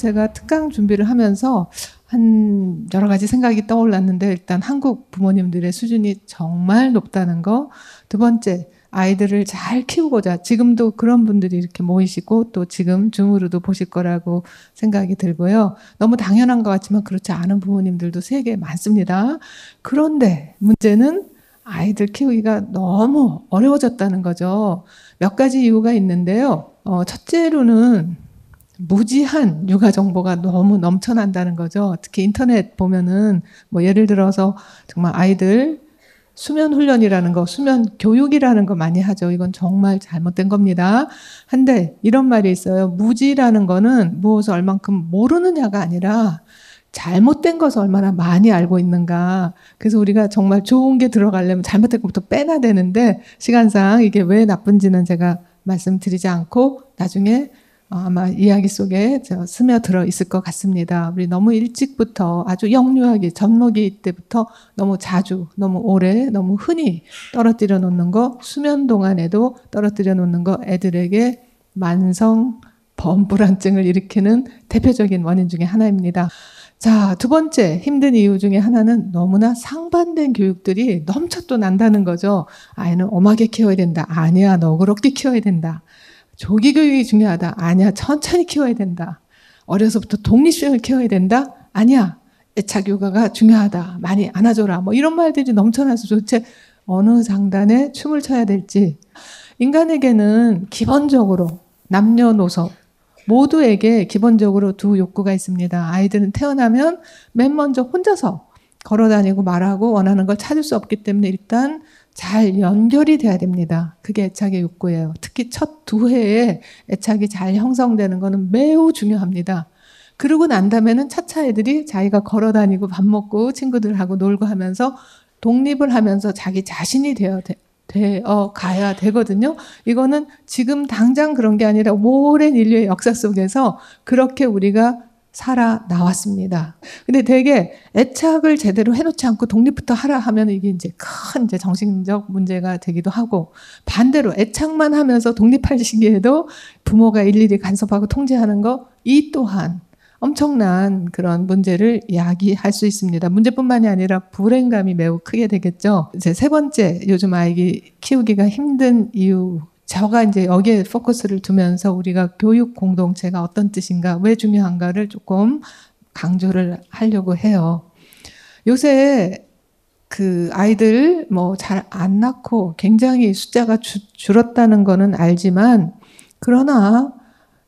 제가 특강 준비를 하면서 한 여러 가지 생각이 떠올랐는데, 일단 한국 부모님들의 수준이 정말 높다는 거. 두 번째, 아이들을 잘 키우고자, 지금도 그런 분들이 이렇게 모이시고 또 지금 줌으로도 보실 거라고 생각이 들고요. 너무 당연한 것 같지만 그렇지 않은 부모님들도 세계에 많습니다. 그런데 문제는 아이들 키우기가 너무 어려워졌다는 거죠. 몇 가지 이유가 있는데요. 첫째로는 무지한 육아 정보가 너무 넘쳐난다는 거죠. 특히 인터넷 보면은 뭐 예를 들어서 정말 아이들 수면 훈련이라는 거, 수면 교육이라는 거 많이 하죠. 이건 정말 잘못된 겁니다. 한데 이런 말이 있어요. 무지라는 거는 무엇을 얼만큼 모르느냐가 아니라 잘못된 것을 얼마나 많이 알고 있는가. 그래서 우리가 정말 좋은 게 들어가려면 잘못된 것부터 빼놔야 되는데, 시간상 이게 왜 나쁜지는 제가 말씀드리지 않고 나중에 아마 이야기 속에 스며들어 있을 것 같습니다. 우리 너무 일찍부터 아주 영유아기, 젖먹이 때부터 너무 자주, 너무 오래, 너무 흔히 떨어뜨려 놓는 거, 수면 동안에도 떨어뜨려 놓는 거, 애들에게 만성 범불안증을 일으키는 대표적인 원인 중에 하나입니다. 자, 두 번째 힘든 이유 중에 하나는 너무나 상반된 교육들이 넘쳐 또 난다는 거죠. 아이는 엄하게 키워야 된다. 아니야, 너그럽게 키워야 된다. 조기 교육이 중요하다. 아니야, 천천히 키워야 된다. 어려서부터 독립성을 키워야 된다. 아니야, 애착 육아가 중요하다. 많이 안아줘라. 뭐 이런 말들이 넘쳐나서 도대체 어느 장단에 춤을 춰야 될지. 인간에게는 기본적으로 남녀노소 모두에게 기본적으로 두 욕구가 있습니다. 아이들은 태어나면 맨 먼저 혼자서 걸어다니고 말하고 원하는 걸 찾을 수 없기 때문에 일단 잘 연결이 돼야 됩니다. 그게 애착의 욕구예요. 특히 첫 두 해에 애착이 잘 형성되는 것은 매우 중요합니다. 그러고 난 다음에는 차차 애들이 자기가 걸어다니고 밥 먹고 친구들하고 놀고 하면서 독립을 하면서 자기 자신이 되어 가야 되거든요. 이거는 지금 당장 그런 게 아니라 오랜 인류의 역사 속에서 그렇게 우리가 살아 나왔습니다. 근데 되게 애착을 제대로 해놓지 않고 독립부터 하라 하면 이게 이제 큰 정신적 문제가 되기도 하고, 반대로 애착만 하면서 독립할 시기에도 부모가 일일이 간섭하고 통제하는 거, 이 또한 엄청난 그런 문제를 야기할 수 있습니다. 문제뿐만이 아니라 불행감이 매우 크게 되겠죠. 이제 세 번째, 요즘 아이 키우기가 힘든 이유, 제가 이제 여기에 포커스를 두면서 우리가 교육 공동체가 어떤 뜻인가, 왜 중요한가를 조금 강조를 하려고 해요. 요새 그 아이들 뭐 잘 안 낳고 굉장히 숫자가 줄었다는 거는 알지만, 그러나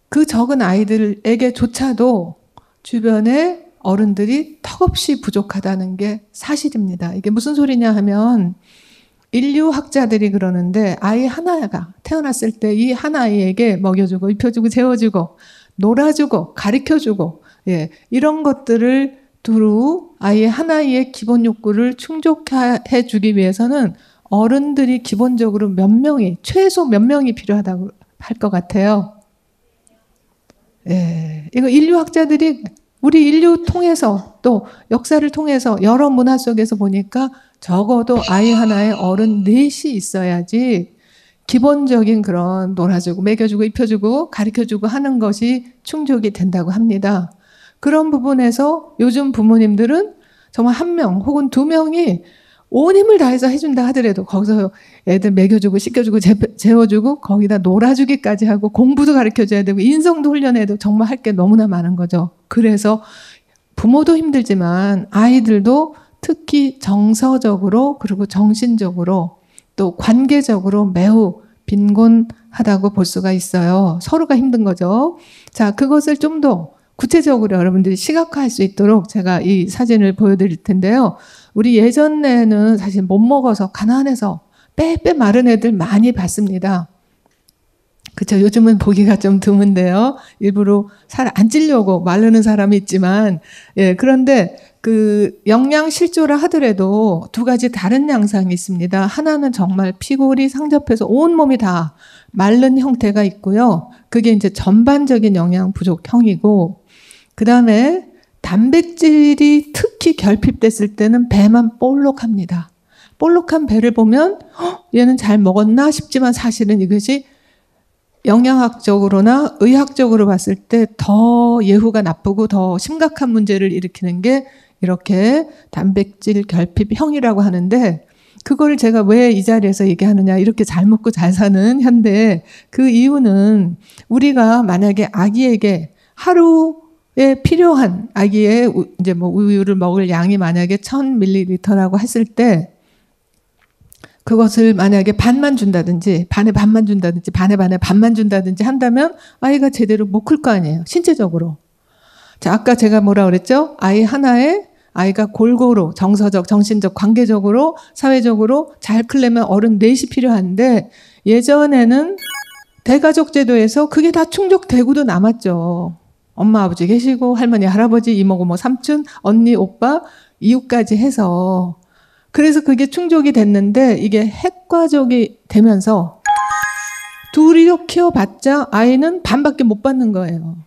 그 적은 아이들에게조차도 주변에 어른들이 턱없이 부족하다는 게 사실입니다. 이게 무슨 소리냐 하면, 인류학자들이 그러는데 아이 하나가 태어났을 때 이 한 아이에게 먹여주고 입혀주고 재워주고 놀아주고 가르쳐주고, 이런 것들을 두루 아이의 한 아이의 기본 욕구를 충족해 주기 위해서는 어른들이 기본적으로 몇 명이, 최소 몇 명이 필요하다고 할 것 같아요. 이거 인류학자들이 우리 인류 통해서 또 역사를 통해서 여러 문화 속에서 보니까 적어도 아이 하나에 어른 넷이 있어야지 기본적인 그런 놀아주고 먹여주고 입혀주고 가르쳐주고 하는 것이 충족이 된다고 합니다. 그런 부분에서 요즘 부모님들은 정말 한 명 혹은 두 명이 온 힘을 다해서 해준다 하더라도 거기서 애들 먹여주고 씻겨주고 재워주고 거기다 놀아주기까지 하고 공부도 가르쳐줘야 되고 인성도 훈련해야 되고 정말 할 게 너무나 많은 거죠. 그래서 부모도 힘들지만 아이들도 특히 정서적으로 그리고 정신적으로 또 관계적으로 매우 빈곤하다고 볼 수가 있어요. 서로가 힘든 거죠. 자, 그것을 좀 더 구체적으로 여러분들이 시각화할 수 있도록 제가 이 사진을 보여드릴 텐데요. 우리 예전에는 사실 못 먹어서 가난해서 빼빼 마른 애들 많이 봤습니다. 그렇죠. 요즘은 보기가 좀 드문데요. 일부러 살 안 찌려고 마르는 사람이 있지만, 그런데 그 영양 실조라 하더라도 두 가지 다른 양상이 있습니다. 하나는 정말 피골이 상접해서 온 몸이 다 마른 형태가 있고요. 그게 이제 전반적인 영양 부족형이고, 그 다음에 단백질이 특히 결핍됐을 때는 배만 볼록합니다. 볼록한 배를 보면 얘는 잘 먹었나 싶지만 사실은 이것이 영양학적으로나 의학적으로 봤을 때 더 예후가 나쁘고 더 심각한 문제를 일으키는 게 이렇게 단백질 결핍형이라고 하는데, 그걸 제가 왜 이 자리에서 얘기하느냐, 이렇게 잘 먹고 잘 사는 현대에 그 이유는 우리가 만약에 아기에게 하루에 필요한 아기의 이제 뭐 우유를 먹을 양이 만약에 1000ml라고 했을 때 그것을 만약에 반만 준다든지 반에 반만 준다든지 반에 반만 준다든지 한다면 아이가 제대로 못 클 거 아니에요, 신체적으로. 자, 아까 제가 뭐라 그랬죠? 아이 하나에 아이가 골고루 정서적, 정신적, 관계적으로, 사회적으로 잘 크려면 어른 넷이 필요한데, 예전에는 대가족 제도에서 그게 다 충족되고도 남았죠. 엄마, 아버지 계시고 할머니, 할아버지, 이모, 고모, 삼촌, 언니, 오빠, 이웃까지 해서. 그래서 그게 충족이 됐는데 이게 핵가족이 되면서 둘이서 키워봤자 아이는 반밖에 못 받는 거예요.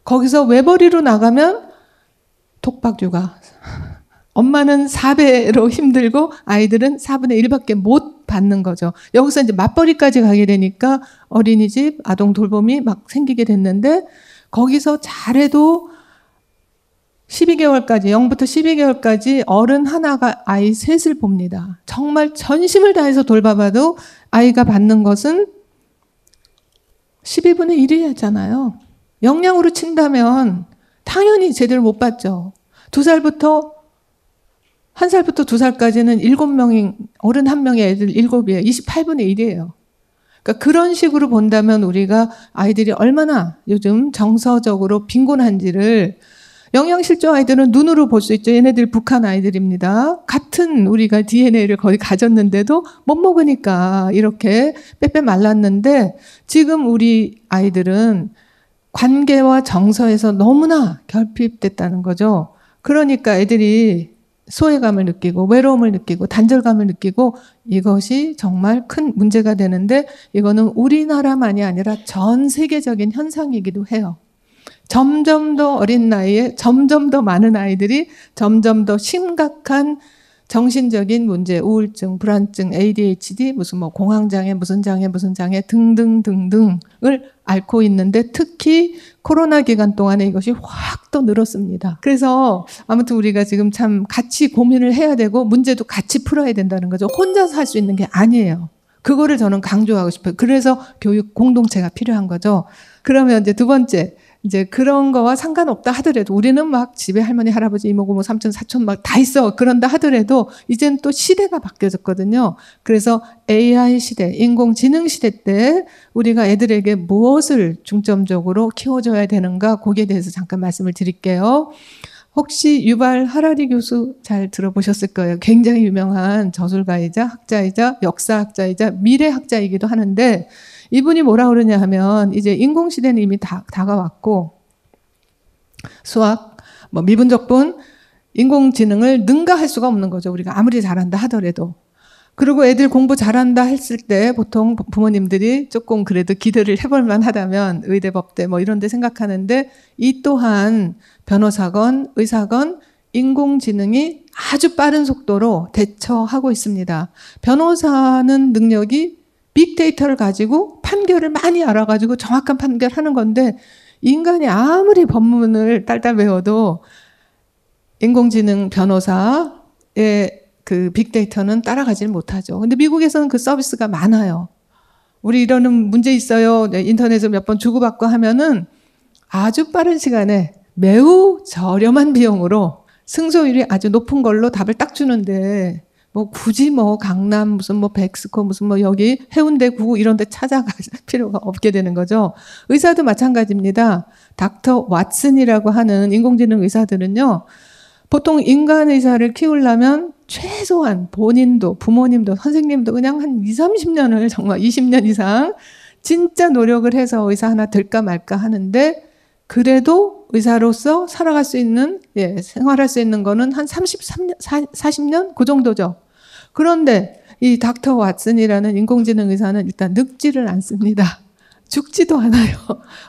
거기서 외벌이로 나가면 독박육아. 엄마는 4배로 힘들고 아이들은 4분의 1밖에 못 받는 거죠. 여기서 이제 맞벌이까지 가게 되니까 어린이집, 아동 돌봄이 막 생기게 됐는데, 거기서 잘해도 12개월까지, 0부터 12개월까지 어른 하나가 아이 셋을 봅니다. 정말 전심을 다해서 돌봐봐도 아이가 받는 것은 12분의 1이었잖아요. 영양으로 친다면 당연히 제대로 못 받죠. 2살부터 1살부터 2살까지는 7명인 어른 1명의 애들 7이에요. 28분의 1이에요. 그러니까 그런 식으로 본다면 우리가 아이들이 얼마나 요즘 정서적으로 빈곤한지를, 영양실조 아이들은 눈으로 볼 수 있죠. 얘네들 북한 아이들입니다. 같은 우리가 DNA를 거의 가졌는데도 못 먹으니까 이렇게 빼빼 말랐는데, 지금 우리 아이들은 관계와 정서에서 너무나 결핍됐다는 거죠. 그러니까 애들이 소외감을 느끼고 외로움을 느끼고 단절감을 느끼고, 이것이 정말 큰 문제가 되는데, 이거는 우리나라만이 아니라 전 세계적인 현상이기도 해요. 점점 더 어린 나이에 점점 더 많은 아이들이 점점 더 심각한 정신적인 문제, 우울증, 불안증, ADHD, 무슨 뭐 공황장애, 무슨 장애 등등등등을 앓고 있는데, 특히 코로나 기간 동안에 이것이 확 또 늘었습니다. 그래서 아무튼 우리가 지금 참 같이 고민을 해야 되고 문제도 같이 풀어야 된다는 거죠. 혼자서 할 수 있는 게 아니에요. 그거를 저는 강조하고 싶어요. 그래서 교육 공동체가 필요한 거죠. 그러면 이제 두 번째, 이제 그런 거와 상관없다 하더라도, 우리는 막 집에 할머니, 할아버지, 이모, 고모, 삼촌, 사촌 막 다 있어. 그런다 하더라도 이제는 또 시대가 바뀌어졌거든요. 그래서 AI 시대, 인공지능 시대 때 우리가 애들에게 무엇을 중점적으로 키워줘야 되는가, 거기에 대해서 잠깐 말씀을 드릴게요. 혹시 유발 하라리 교수 잘 들어보셨을 거예요. 굉장히 유명한 저술가이자 학자이자 역사학자이자 미래학자이기도 하는데, 이분이 뭐라 그러냐 하면, 이제 인공시대는 이미 다가왔고, 수학, 뭐 미분적분, 인공지능을 능가할 수가 없는 거죠. 우리가 아무리 잘한다 하더라도. 그리고 애들 공부 잘한다 했을 때 보통 부모님들이 조금 그래도 기대를 해볼 만하다면 의대, 법대 뭐 이런 데 생각하는데, 이 또한 변호사건, 의사건, 인공지능이 아주 빠른 속도로 대처하고 있습니다. 변호사는 능력이 빅데이터를 가지고 판결을 많이 알아가지고 정확한 판결하는 건데, 인간이 아무리 법문을 딸딸 외워도 인공지능 변호사의 그 빅데이터는 따라가지를 못하죠. 근데 미국에서는 그 서비스가 많아요. 우리 이러는 문제 있어요. 인터넷에서 몇 번 주고받고 하면은 아주 빠른 시간에 매우 저렴한 비용으로 승소율이 아주 높은 걸로 답을 딱 주는데, 뭐 굳이 뭐 강남 무슨 뭐 백스코 무슨 뭐 여기 해운대 구구 이런 데 찾아갈 필요가 없게 되는 거죠. 의사도 마찬가지입니다. 닥터 왓슨이라고 하는 인공지능 의사들은요, 보통 인간 의사를 키우려면 최소한 본인도 부모님도 선생님도 그냥 한 20, 30년을 정말 20년 이상 진짜 노력을 해서 의사 하나 될까 말까 하는데, 그래도 의사로서 살아갈 수 있는, 생활할 수 있는 거는 한 40년? 그 정도죠. 그런데 이 닥터 왓슨이라는 인공지능 의사는 일단 늙지를 않습니다. 죽지도 않아요.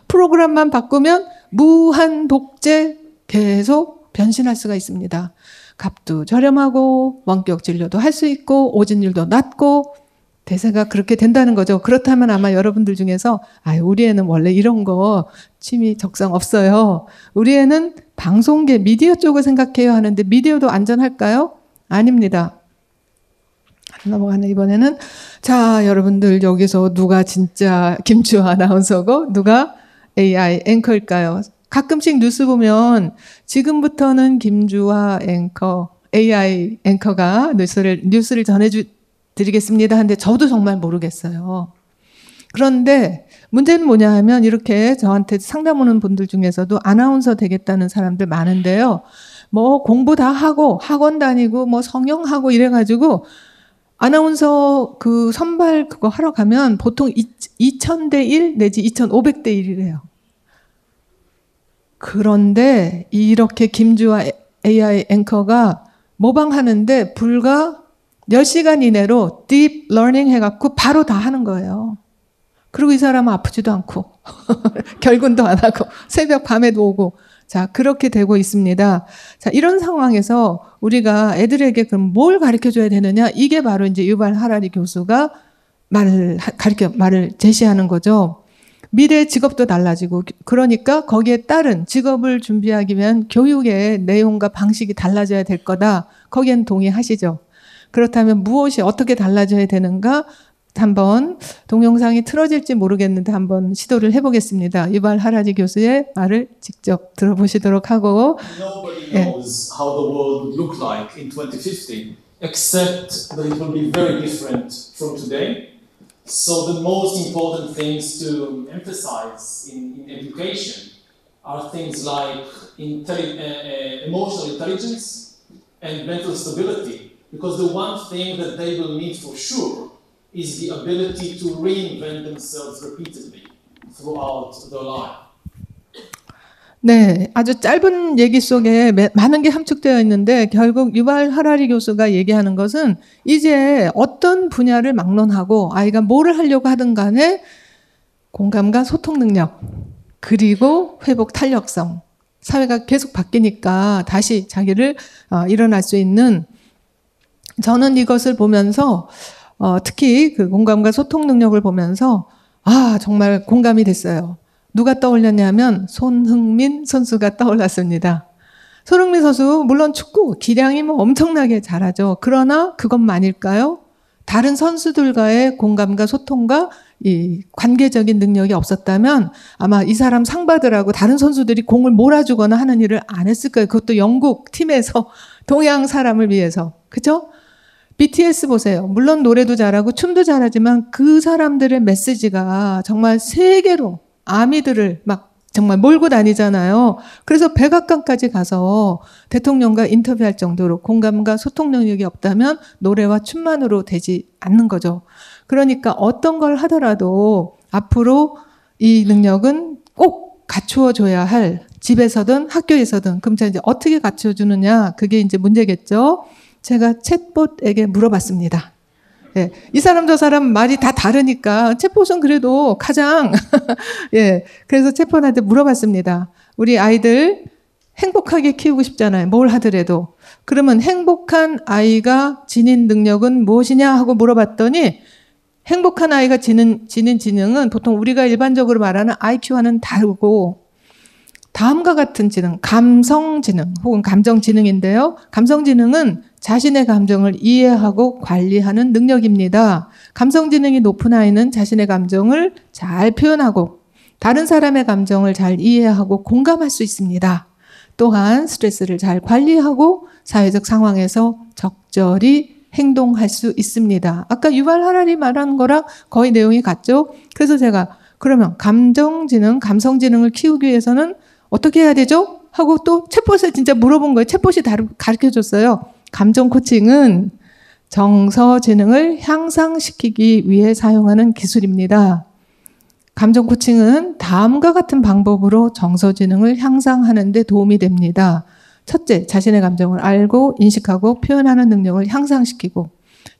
프로그램만 바꾸면 무한 독재 계속 변신할 수가 있습니다. 값도 저렴하고 원격 진료도 할 수 있고 오진율도 낮고 대세가 그렇게 된다는 거죠. 그렇다면 아마 여러분들 중에서 우리 애는 원래 이런 거 취미 적성 없어요. 우리 애는 방송계 미디어 쪽을 생각해요 하는데 미디어도 안전할까요? 아닙니다. 넘어가는 이번에는 자 여러분들 여기서 누가 진짜 김주아 아나운서고 누가 AI 앵커일까요? 가끔씩 뉴스 보면 지금부터는 김주아 앵커 AI 앵커가 뉴스를 전해드리겠습니다 하는데 저도 정말 모르겠어요. 그런데 문제는 뭐냐 하면 이렇게 저한테 상담 오는 분들 중에서도 아나운서 되겠다는 사람들 많은데요. 뭐 공부 다 하고 학원 다니고 뭐 성형하고 이래가지고 아나운서 그 선발 그거 하러 가면 보통 2000대 1 내지 2500대 1이래요. 그런데 이렇게 김주아 AI 앵커가 모방하는데 불과 10시간 이내로 딥 러닝 해갖고 바로 다 하는 거예요. 그리고 이 사람은 아프지도 않고 결근도 안 하고 새벽 밤에도 오고 자 그렇게 되고 있습니다. 자 이런 상황에서 우리가 애들에게 그럼 뭘 가르쳐줘야 되느냐 이게 바로 이제 유발 하라리 교수가 말을 제시하는 거죠. 미래 직업도 달라지고 그러니까 거기에 따른 직업을 준비하기 위한 교육의 내용과 방식이 달라져야 될 거다. 거기엔 동의하시죠? 그렇다면 무엇이 어떻게 달라져야 되는가? 한번 동영상이 틀어질지 모르겠는데 한번 시도를 해보겠습니다. 유발 하라리 교수의 말을 직접 들어보시도록 하고 Nobody knows how the world would look like in 2050 except that it will be very different from today. So the most important things to emphasize in education are things like emotional intelligence and mental stability, because the one thing that they will need for sure is the ability to reinvent themselves repeatedly throughout their life. 네, 아주 짧은 얘기 속에 많은 게 함축되어 있는데 결국 유발 하라리 교수가 얘기하는 것은 이제 어떤 분야를 막론하고 아이가 뭐를 하려고 하든 간에 공감과 소통 능력 그리고 회복 탄력성 사회가 계속 바뀌니까 다시 자기를 일어날 수 있는 저는 이것을 보면서 특히 그 공감과 소통 능력을 보면서 정말 공감이 됐어요. 누가 떠올렸냐면 손흥민 선수가 떠올랐습니다. 손흥민 선수 물론 축구 기량이 뭐 엄청나게 잘하죠. 그러나 그것만일까요? 다른 선수들과의 공감과 소통과 이 관계적인 능력이 없었다면 아마 이 사람 상 받으라고 다른 선수들이 공을 몰아주거나 하는 일을 안 했을 거예요. 그것도 영국 팀에서 동양 사람을 위해서. 그죠? BTS 보세요. 물론 노래도 잘하고 춤도 잘하지만 그 사람들의 메시지가 정말 세계로 아미들을 막 정말 몰고 다니잖아요. 그래서 백악관까지 가서 대통령과 인터뷰할 정도로 공감과 소통 능력이 없다면 노래와 춤만으로 되지 않는 거죠. 그러니까 어떤 걸 하더라도 앞으로 이 능력은 꼭 갖추어줘야 할 집에서든 학교에서든 그럼 이제 어떻게 갖춰주느냐 그게 이제 문제겠죠. 제가 챗봇에게 물어봤습니다. 예, 이 사람 저 사람 말이 다 다르니까 챗봇은 그래도 가장 예, 그래서 챗봇한테 물어봤습니다. 우리 아이들 행복하게 키우고 싶잖아요. 뭘 하더라도. 그러면 행복한 아이가 지닌 능력은 무엇이냐 하고 물어봤더니 행복한 아이가 지닌 지능은 보통 우리가 일반적으로 말하는 IQ와는 다르고 다음과 같은 지능, 감성지능 혹은 감정지능인데요. 감성지능은 자신의 감정을 이해하고 관리하는 능력입니다. 감성지능이 높은 아이는 자신의 감정을 잘 표현하고 다른 사람의 감정을 잘 이해하고 공감할 수 있습니다. 또한 스트레스를 잘 관리하고 사회적 상황에서 적절히 행동할 수 있습니다. 아까 유발 하라리 말한 거랑 거의 내용이 같죠? 그래서 제가 그러면 감정지능, 감성지능을 키우기 위해서는 어떻게 해야 되죠? 하고 또 챗봇에 진짜 물어본 거예요. 챗봇이 가르쳐줬어요. 감정 코칭은 정서 지능을 향상시키기 위해 사용하는 기술입니다. 감정 코칭은 다음과 같은 방법으로 정서 지능을 향상하는 데 도움이 됩니다. 첫째, 자신의 감정을 알고 인식하고 표현하는 능력을 향상시키고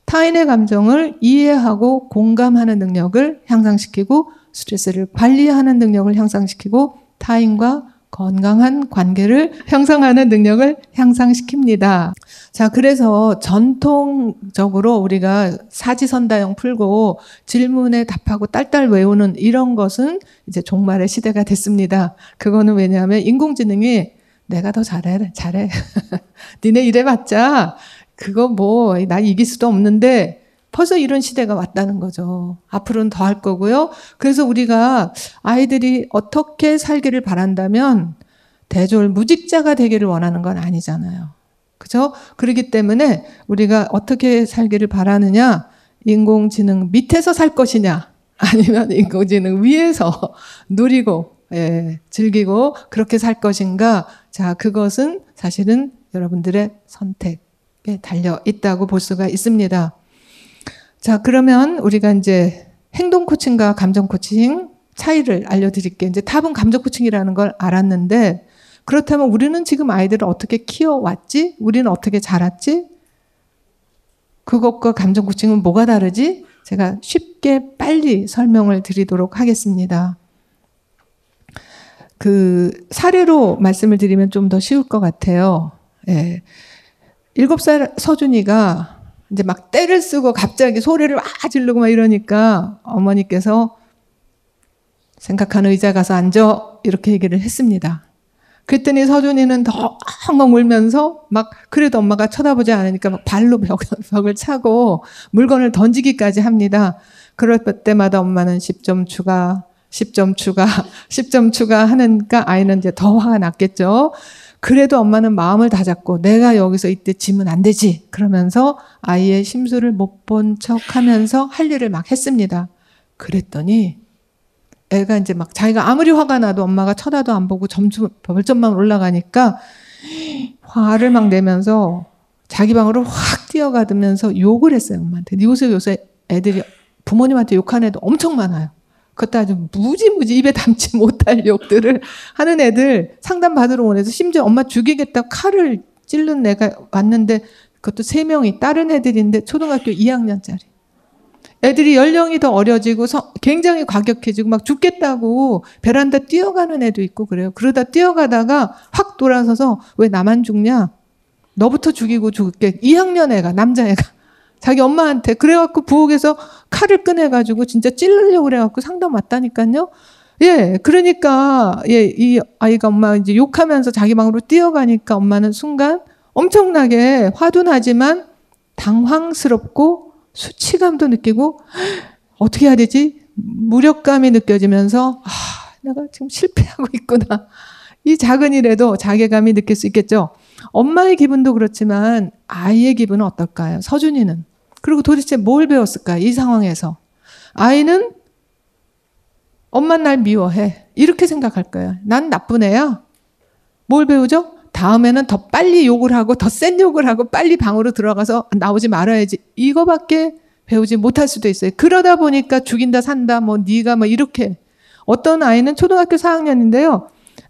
타인의 감정을 이해하고 공감하는 능력을 향상시키고 스트레스를 관리하는 능력을 향상시키고 타인과 건강한 관계를 형성하는 능력을 향상시킵니다. 자, 그래서 전통적으로 우리가 사지선다형 풀고 질문에 답하고 딸딸 외우는 이런 것은 이제 종말의 시대가 됐습니다. 그거는 왜냐하면 인공지능이 내가 더 잘해. 니네 이래봤자 그거 뭐 나 이길 수도 없는데 벌써 이런 시대가 왔다는 거죠. 앞으로는 더 할 거고요. 그래서 우리가 아이들이 어떻게 살기를 바란다면 대졸무직자가 되기를 원하는 건 아니잖아요. 그죠? 그렇기 때문에 우리가 어떻게 살기를 바라느냐, 인공지능 밑에서 살 것이냐, 아니면 인공지능 위에서 누리고, 즐기고 그렇게 살 것인가. 자, 그것은 사실은 여러분들의 선택에 달려 있다고 볼 수가 있습니다. 자, 그러면 우리가 이제 행동 코칭과 감정 코칭 차이를 알려드릴게요. 이제 답은 감정 코칭이라는 걸 알았는데, 그렇다면 우리는 지금 아이들을 어떻게 키워왔지? 우리는 어떻게 자랐지? 그것과 감정 코칭은 뭐가 다르지? 제가 쉽게 빨리 설명을 드리도록 하겠습니다. 그 사례로 말씀을 드리면 좀 더 쉬울 것 같아요. 7살 서준이가 이제 막 떼를 쓰고 갑자기 소리를 와 지르고 막 이러니까 어머니께서 생각하는 의자 가서 앉아 이렇게 얘기를 했습니다. 그랬더니 서준이는 더 엉엉 울면서 막 그래도 엄마가 쳐다보지 않으니까 막 발로 벽을 차고 물건을 던지기까지 합니다. 그럴 때마다 엄마는 10점 추가, 10점 추가, 10점 추가 하니까 아이는 이제 더 화가 났겠죠. 그래도 엄마는 마음을 다잡고 내가 여기서 이때 지면 안 되지. 그러면서 아이의 심수를 못 본 척 하면서 할 일을 막 했습니다. 그랬더니 애가 이제 막 자기가 아무리 화가 나도 엄마가 쳐다도 안 보고 점수 벌점만 올라가니까 화를 막 내면서 자기 방으로 확 뛰어가면서 욕을 했어요, 엄마한테. 요새 애들이 부모님한테 욕하는 애도 엄청 많아요. 그것도 아주 무지무지 입에 담지 못할 욕들을 하는 애들 상담 받으러 온 애들, 심지어 엄마 죽이겠다고 칼을 찔른 애가 왔는데 그것도 3명이 다른 애들인데 초등학교 2학년짜리. 애들이 연령이 더 어려지고 굉장히 과격해지고 막 죽겠다고 베란다 뛰어가는 애도 있고 그래요. 그러다 뛰어가다가 확 돌아서서 왜 나만 죽냐? 너부터 죽이고 죽을게. 2학년 애가, 남자애가. 자기 엄마한테 그래갖고 부엌에서 칼을 꺼내가지고 진짜 찌르려고 그래갖고 상담 왔다니까요. 그러니까 이 아이가 엄마 이제 욕하면서 자기 방으로 뛰어가니까 엄마는 순간 엄청나게 화도 나지만 당황스럽고 수치감도 느끼고 어떻게 해야 되지? 무력감이 느껴지면서 내가 지금 실패하고 있구나. 이 작은 일에도 자괴감이 느낄 수 있겠죠. 엄마의 기분도 그렇지만 아이의 기분은 어떨까요? 서준이는. 그리고 도대체 뭘 배웠을까요? 이 상황에서. 아이는 엄마는 날 미워해. 이렇게 생각할 거예요. 난 나쁜 애야. 뭘 배우죠? 다음에는 더 빨리 욕을 하고 더 센 욕을 하고 빨리 방으로 들어가서 나오지 말아야지. 이거밖에 배우지 못할 수도 있어요. 그러다 보니까 죽인다 산다 뭐 네가 뭐 이렇게. 어떤 아이는 초등학교 4학년인데요.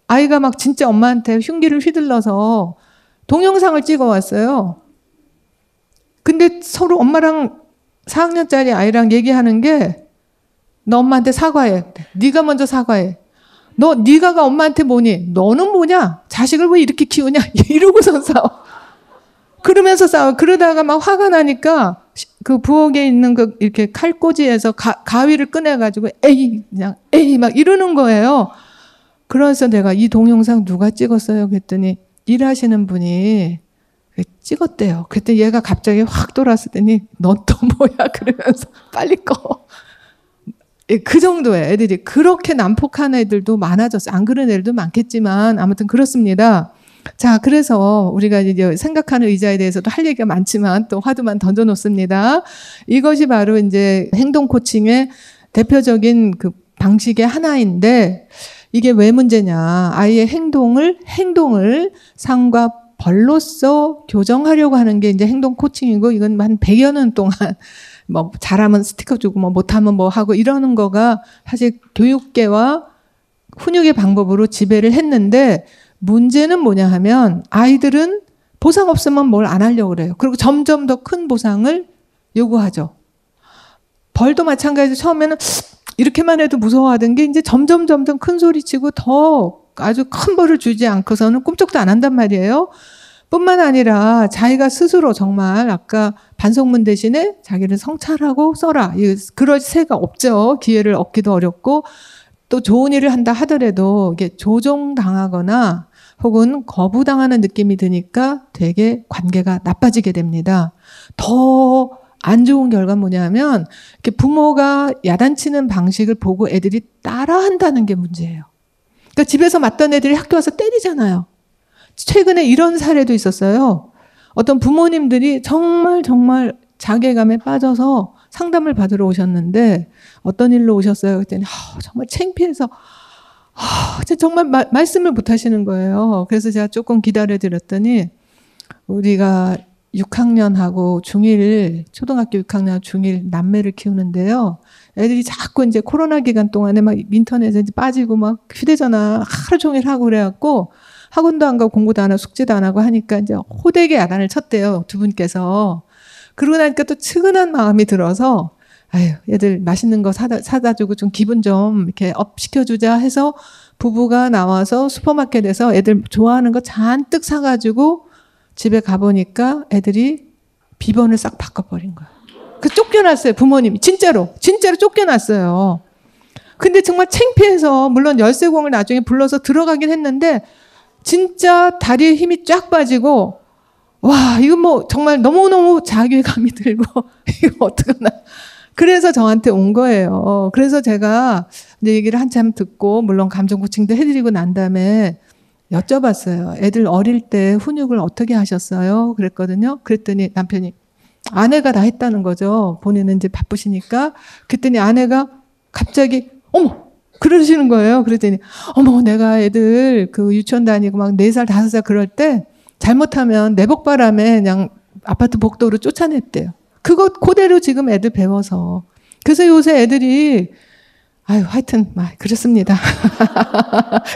아이가 막 진짜 엄마한테 흉기를 휘둘러서 동영상을 찍어 왔어요. 근데 서로 엄마랑 4학년짜리 아이랑 얘기하는 게 너 엄마한테 사과해. 네가 먼저 사과해. 네가가 엄마한테 뭐니? 너는 뭐냐? 자식을 왜 이렇게 키우냐? 이러고서 싸워. 그러면서 싸워. 그러다가 막 화가 나니까 그 부엌에 있는 그 이렇게 칼꽂이에서 가위를 꺼내가지고 그냥 막 이러는 거예요. 그래서 내가 이 동영상 누가 찍었어요? 그랬더니 일하시는 분이 찍었대요. 그랬더니 얘가 갑자기 확 돌아서더니 넌 또 뭐야? 그러면서 빨리 꺼. 그 정도예요. 애들이 그렇게 난폭한 애들도 많아졌어요. 안 그런 애들도 많겠지만 아무튼 그렇습니다. 자, 그래서 우리가 이제 생각하는 의자에 대해서도 할 얘기가 많지만 또 화두만 던져놓습니다. 이것이 바로 이제 행동 코칭의 대표적인 그 방식의 하나인데 이게 왜 문제냐? 아이의 행동을 상과 벌로서 교정하려고 하는 게 이제 행동 코칭이고 이건 한 100여 년 동안 뭐 잘하면 스티커 주고 뭐 못하면 뭐 하고 이러는 거가 사실 교육계와 훈육의 방법으로 지배를 했는데 문제는 뭐냐 하면 아이들은 보상 없으면 뭘 안 하려고 그래요. 그리고 점점 더 큰 보상을 요구하죠. 벌도 마찬가지로 처음에는 이렇게만 해도 무서워하던 게 이제 점점 큰 소리 치고 더 아주 큰 벌을 주지 않고서는 꿈쩍도 안 한단 말이에요. 뿐만 아니라 자기가 스스로 정말 아까 반성문 대신에 자기를 성찰하고 써라. 그럴 새가 없죠. 기회를 얻기도 어렵고 또 좋은 일을 한다 하더라도 이게 조종당하거나 혹은 거부당하는 느낌이 드니까 되게 관계가 나빠지게 됩니다. 더 안 좋은 결과는 뭐냐면 이렇게 부모가 야단치는 방식을 보고 애들이 따라한다는 게 문제예요. 그러니까 집에서 맞던 애들이 학교 와서 때리잖아요. 최근에 이런 사례도 있었어요. 어떤 부모님들이 정말 자괴감에 빠져서 상담을 받으러 오셨는데 어떤 일로 오셨어요? 그랬더니 정말 창피해서 정말 말씀을 못 하시는 거예요. 그래서 제가 조금 기다려드렸더니 우리가 6학년하고 중1, 초등학교 6학년 중1 남매를 키우는데요. 애들이 자꾸 이제 코로나 기간 동안에 막 인터넷에 빠지고 막 휴대전화 하루 종일 하고 그래갖고 학원도 안 가고 공부도 안 하고 숙제도 안 하고 하니까 이제 호되게 야단을 쳤대요. 두 분께서. 그러고 나니까 또 측은한 마음이 들어서 아유, 애들 맛있는 거 사다 주고 좀 기분 좀 이렇게 업 시켜주자 해서 부부가 나와서 슈퍼마켓에서 애들 좋아하는 거 잔뜩 사가지고 집에 가보니까 애들이 비번을 싹 바꿔버린 거야. 그 쫓겨났어요, 부모님이. 진짜로 쫓겨났어요. 근데 정말 창피해서 물론 열쇠공을 나중에 불러서 들어가긴 했는데 진짜 다리에 힘이 쫙 빠지고 와, 이거 뭐 정말 너무너무 자괴감이 들고 이거 어떡하나. 그래서 저한테 온 거예요. 그래서 제가 이제 얘기를 한참 듣고 물론 감정 코칭도 해드리고 난 다음에 여쭤봤어요. 애들 어릴 때 훈육을 어떻게 하셨어요? 그랬거든요. 그랬더니 남편이 아내가 다 했다는 거죠. 본인은 이제 바쁘시니까. 그랬더니 아내가 갑자기 어머 그러시는 거예요. 그랬더니 어머 내가 애들 그 유치원 다니고 막 4살 5살 그럴 때 잘못하면 내복바람에 그냥 아파트 복도로 쫓아냈대요. 그거 그대로 지금 애들 배워서. 그래서 요새 애들이 아유 하여튼 그렇습니다.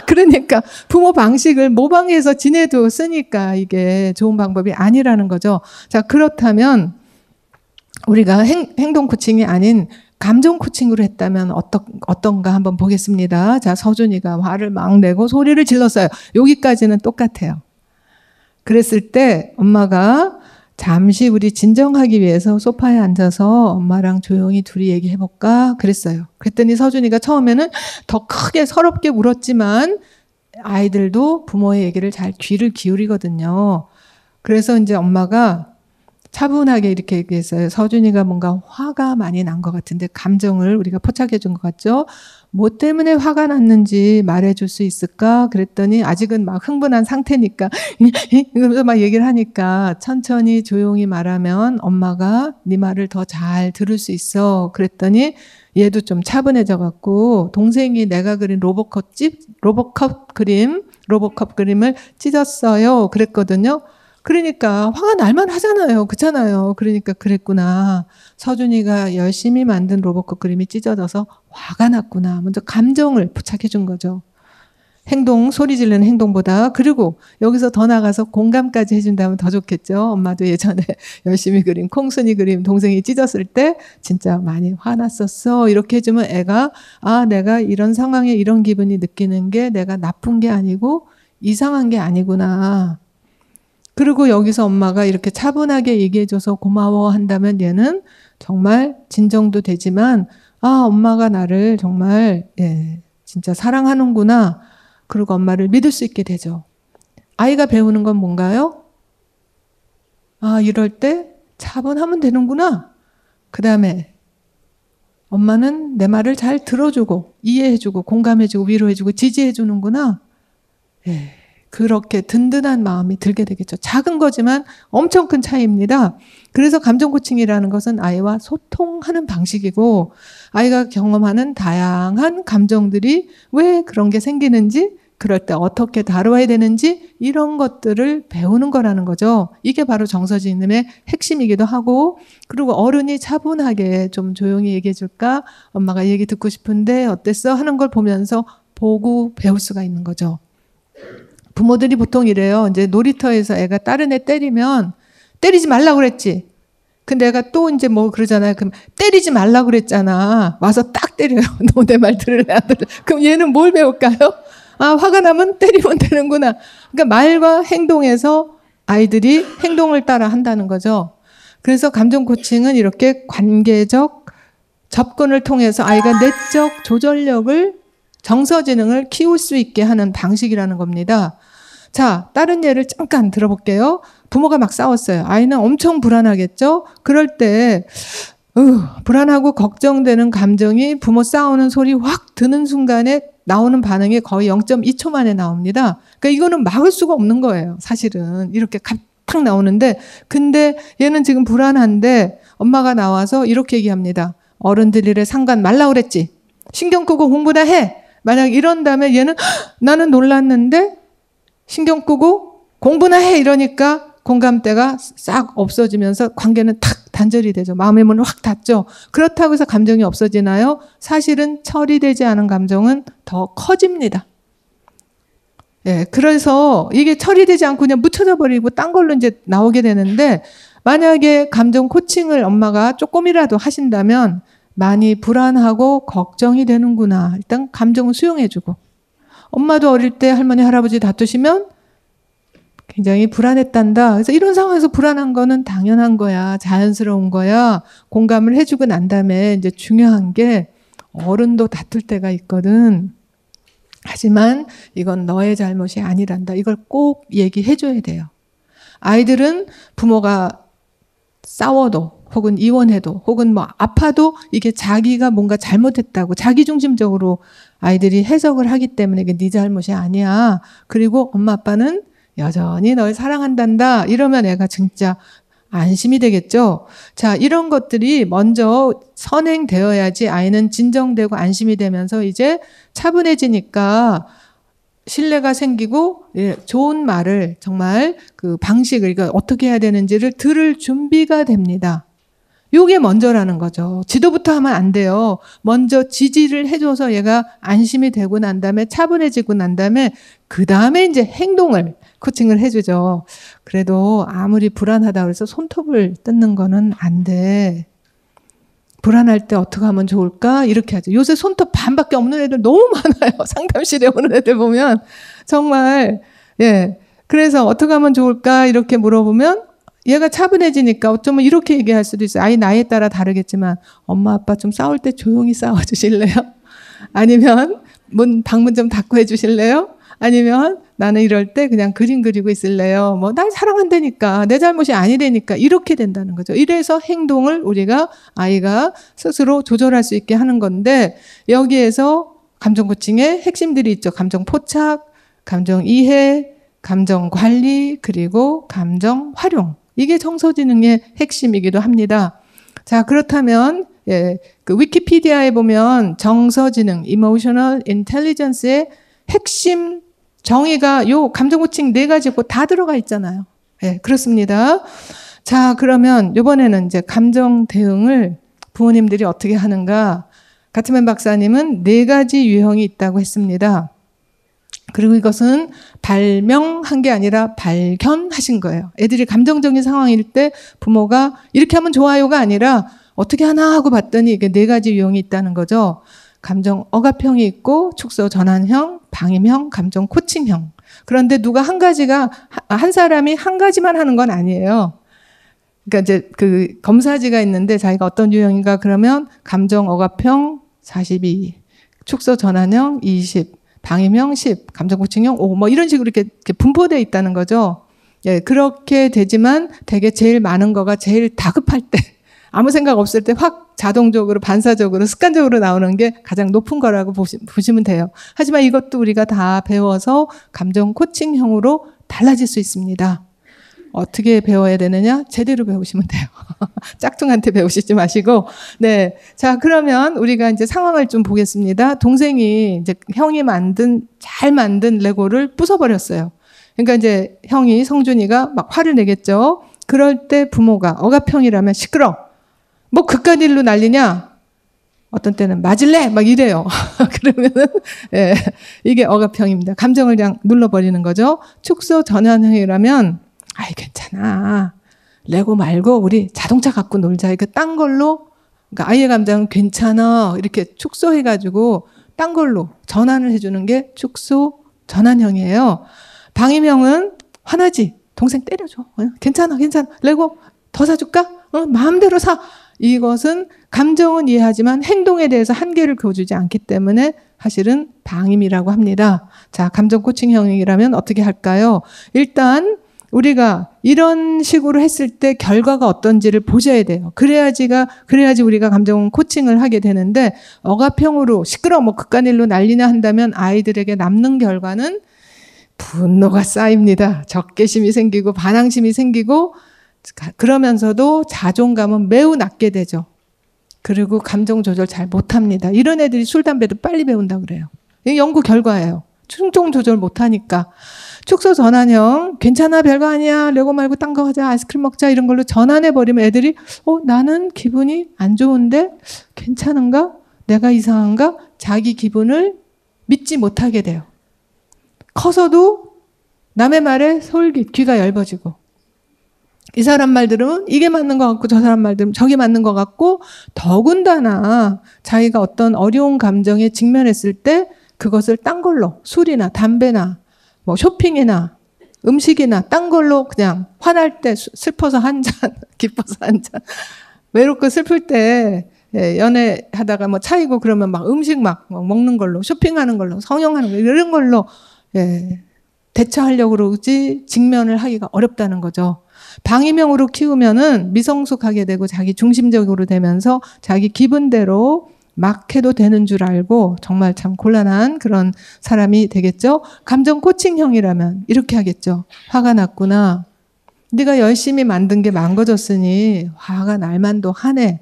그러니까 부모 방식을 모방해서 지네도 쓰니까 이게 좋은 방법이 아니라는 거죠. 자, 그렇다면 우리가 행동 코칭이 아닌 감정 코칭으로 했다면 어떤가 한번 보겠습니다. 자, 서준이가 화를 막 내고 소리를 질렀어요. 여기까지는 똑같아요. 그랬을 때 엄마가 잠시 우리 진정하기 위해서 소파에 앉아서 엄마랑 조용히 둘이 얘기해볼까 그랬어요. 그랬더니 서준이가 처음에는 더 크게 서럽게 울었지만 아이들도 부모의 얘기를 잘 귀를 기울이거든요. 그래서 이제 엄마가 차분하게 이렇게 얘기했어요. 서준이가 뭔가 화가 많이 난 것 같은데 감정을 우리가 포착해 준 것 같죠? 뭐 때문에 화가 났는지 말해줄 수 있을까? 그랬더니 아직은 막 흥분한 상태니까 이러면서 막 얘기를 하니까 천천히 조용히 말하면 엄마가 네 말을 더 잘 들을 수 있어. 그랬더니 얘도 좀 차분해져 갖고 동생이 내가 그린 로보컵 그림을 찢었어요. 그랬거든요. 그러니까 화가 날만 하잖아요. 그렇잖아요. 그러니까 그랬구나. 서준이가 열심히 만든 로봇컵 그림이 찢어져서 화가 났구나. 먼저 감정을 포착해 준 거죠. 행동, 소리 지르는 행동보다. 그리고 여기서 더 나가서 공감까지 해준다면 더 좋겠죠. 엄마도 예전에 열심히 그린 콩순이 그림 동생이 찢었을 때 진짜 많이 화났었어. 이렇게 해주면 애가 내가 이런 상황에 이런 기분이 느끼는 게 내가 나쁜 게 아니고 이상한 게 아니구나. 그리고 여기서 엄마가 이렇게 차분하게 얘기해줘서 고마워한다면 얘는 정말 진정도 되지만 엄마가 나를 정말 진짜 사랑하는구나. 그리고 엄마를 믿을 수 있게 되죠. 아이가 배우는 건 뭔가요? 이럴 때 차분하면 되는구나. 그 다음에 엄마는 내 말을 잘 들어주고 이해해주고 공감해주고 위로해주고 지지해주는구나. 그렇게 든든한 마음이 들게 되겠죠. 작은 거지만 엄청 큰 차이입니다. 그래서 감정 코칭이라는 것은 아이와 소통하는 방식이고 아이가 경험하는 다양한 감정들이 왜 그런 게 생기는지 그럴 때 어떻게 다뤄야 되는지 이런 것들을 배우는 거라는 거죠. 이게 바로 정서진음의 핵심이기도 하고 그리고 어른이 차분하게 좀 조용히 얘기해 줄까? 엄마가 얘기 듣고 싶은데 어땠어? 하는 걸 보면서 보고 배울 수가 있는 거죠. 부모들이 보통 이래요. 이제 놀이터에서 애가 다른 애 때리면 때리지 말라고 그랬지. 근데 애가 또 이제 뭐 그러잖아요. 그럼 때리지 말라고 그랬잖아. 와서 딱 때려요. 너 내 말 들을래 안 들을래. 그럼 얘는 뭘 배울까요? 아, 화가 나면 때리면 되는구나. 그러니까 말과 행동에서 아이들이 행동을 따라 한다는 거죠. 그래서 감정 코칭은 이렇게 관계적 접근을 통해서 아이가 내적 조절력을, 정서지능을 키울 수 있게 하는 방식이라는 겁니다. 자, 다른 예를 잠깐 들어볼게요. 부모가 막 싸웠어요. 아이는 엄청 불안하겠죠? 그럴 때 불안하고 걱정되는 감정이 부모 싸우는 소리 확 드는 순간에 나오는 반응이 거의 0.2초 만에 나옵니다. 그러니까 이거는 막을 수가 없는 거예요. 사실은 이렇게 탁 나오는데, 근데 얘는 지금 불안한데 엄마가 나와서 이렇게 얘기합니다. 어른들 일에 상관 말라 그랬지. 신경 끄고 공부나 해. 만약 이런 다음에 얘는 나는 놀랐는데 신경 끄고 공부나 해 이러니까 공감대가 싹 없어지면서 관계는 탁 단절이 되죠. 마음의 문을 확 닫죠. 그렇다고 해서 감정이 없어지나요? 사실은 처리되지 않은 감정은 더 커집니다. 예, 그래서 이게 처리되지 않고 그냥 묻혀져 버리고 딴 걸로 이제 나오게 되는데, 만약에 감정 코칭을 엄마가 조금이라도 하신다면 많이 불안하고 걱정이 되는구나. 일단 감정을 수용해주고, 엄마도 어릴 때 할머니 할아버지 다투시면 굉장히 불안했단다. 그래서 이런 상황에서 불안한 거는 당연한 거야. 자연스러운 거야. 공감을 해주고 난 다음에 이제 중요한 게 어른도 다툴 때가 있거든. 하지만 이건 너의 잘못이 아니란다. 이걸 꼭 얘기해줘야 돼요. 아이들은 부모가 싸워도 혹은 이혼해도 혹은 뭐 아파도 이게 자기가 뭔가 잘못했다고 자기중심적으로 아이들이 해석을 하기 때문에 이게 네 잘못이 아니야. 그리고 엄마 아빠는 여전히 널 사랑한단다. 이러면 애가 진짜 안심이 되겠죠. 자, 이런 것들이 먼저 선행되어야지 아이는 진정되고 안심이 되면서 이제 차분해지니까 신뢰가 생기고, 예, 좋은 말을, 정말 그 방식을, 그러니까 어떻게 해야 되는지를 들을 준비가 됩니다. 요게 먼저라는 거죠. 지도부터 하면 안 돼요. 먼저 지지를 해줘서 얘가 안심이 되고 난 다음에 차분해지고 난 다음에 그 다음에 이제 행동을 코칭을 해주죠. 그래도 아무리 불안하다 그래서 손톱을 뜯는 거는 안 돼. 불안할 때 어떻게 하면 좋을까? 이렇게 하죠. 요새 손톱 반밖에 없는 애들 너무 많아요. 상담실에 오는 애들 보면 정말, 예. 그래서 어떻게 하면 좋을까? 이렇게 물어보면 얘가 차분해지니까 어쩌면 이렇게 얘기할 수도 있어요. 아이 나이에 따라 다르겠지만, 엄마 아빠 좀 싸울 때 조용히 싸워주실래요? 아니면 방문 좀 닫고 해주실래요? 아니면 나는 이럴 때 그냥 그림 그리고 있을래요? 뭐 날 사랑한다니까, 내 잘못이 아니라니까, 이렇게 된다는 거죠. 이래서 행동을 우리가, 아이가 스스로 조절할 수 있게 하는 건데, 여기에서 감정 코칭의 핵심들이 있죠. 감정 포착, 감정 이해, 감정 관리, 그리고 감정 활용. 이게 정서지능의 핵심이기도 합니다. 자, 그렇다면, 예, 그 위키피디아에 보면 정서지능, emotional intelligence의 핵심 정의가 요 감정 코칭 4가지 있고 다 들어가 있잖아요. 예, 그렇습니다. 자, 그러면 이번에는 이제 감정 대응을 부모님들이 어떻게 하는가? 가트맨 박사님은 4가지 유형이 있다고 했습니다. 그리고 이것은 발명한 게 아니라 발견하신 거예요. 애들이 감정적인 상황일 때 부모가 이렇게 하면 좋아요가 아니라 어떻게 하나 하고 봤더니 이게 4가지 유형이 있다는 거죠. 감정 억압형이 있고 축소 전환형, 방임형, 감정 코칭형. 그런데 누가 한 사람이 한 가지만 하는 건 아니에요. 그러니까 이제 그 검사지가 있는데 자기가 어떤 유형인가 그러면 감정 억압형 42, 축소 전환형 20, 방임형 10, 감정 코칭형 5, 뭐 이런 식으로 이렇게 분포되어 있다는 거죠. 예, 그렇게 되지만 되게 제일 많은 거가 제일 다급할 때, 아무 생각 없을 때 확 자동적으로 반사적으로 습관적으로 나오는 게 가장 높은 거라고 보시면 돼요. 하지만 이것도 우리가 다 배워서 감정 코칭형으로 달라질 수 있습니다. 어떻게 배워야 되느냐? 제대로 배우시면 돼요. 짝퉁한테 배우시지 마시고. 네. 자, 그러면 우리가 이제 상황을 좀 보겠습니다. 동생이 이제 형이 잘 만든 레고를 부숴버렸어요. 그러니까 이제 형이, 성준이가 막 화를 내겠죠. 그럴 때 부모가 억압형이라면 시끄러. 뭐 그깟 일로 난리냐? 어떤 때는 맞을래? 막 이래요. 그러면은, 예, 이게 억압형입니다. 감정을 그냥 눌러버리는 거죠. 축소 전환형이라면, 아이, 괜찮아. 레고 말고 우리 자동차 갖고 놀자. 이거 딴 걸로, 그러니까 아이의 감정은 괜찮아. 이렇게 축소해가지고 딴 걸로 전환을 해주는 게 축소 전환형이에요. 방임형은 화나지. 동생 때려줘. 괜찮아, 괜찮아. 레고 더 사줄까? 마음대로 사. 이것은 감정은 이해하지만 행동에 대해서 한계를 그어주지 않기 때문에 사실은 방임이라고 합니다. 자, 감정 코칭형이라면 어떻게 할까요? 일단 우리가 이런 식으로 했을 때 결과가 어떤지를 보셔야 돼요. 그래야지 우리가 감정 코칭을 하게 되는데, 억압형으로 시끄러워 뭐 그깟일로 난리나 한다면 아이들에게 남는 결과는 분노가 쌓입니다. 적개심이 생기고 반항심이 생기고, 그러면서도 자존감은 매우 낮게 되죠. 그리고 감정 조절 잘 못합니다. 이런 애들이 술, 담배도 빨리 배운다 그래요. 이게 연구 결과예요. 충동 조절 못하니까. 축소 전환형, 괜찮아, 별거 아니야, 레고 말고 딴 거 하자, 아이스크림 먹자, 이런 걸로 전환해버리면 애들이 나는 기분이 안 좋은데 괜찮은가? 내가 이상한가? 자기 기분을 믿지 못하게 돼요. 커서도 남의 말에 솔깃, 귀가 얇아지고, 이 사람 말 들으면 이게 맞는 것 같고 저 사람 말 들으면 저게 맞는 것 같고, 더군다나 자기가 어떤 어려운 감정에 직면했을 때 그것을 딴 걸로, 술이나 담배나 뭐 쇼핑이나 음식이나 딴 걸로, 그냥 화날 때 슬퍼서 한 잔, 기뻐서 한 잔, 외롭고 슬플 때 연애하다가 뭐 차이고 그러면 막 음식 막 먹는 걸로, 쇼핑하는 걸로, 성형하는 걸로, 이런 걸로 대처하려고 그러지 직면을 하기가 어렵다는 거죠. 방임형으로 키우면은 미성숙하게 되고 자기 중심적으로 되면서 자기 기분대로 막 해도 되는 줄 알고 정말 참 곤란한 그런 사람이 되겠죠. 감정 코칭형이라면 이렇게 하겠죠. 화가 났구나. 네가 열심히 만든 게 망가졌으니 화가 날만도 하네.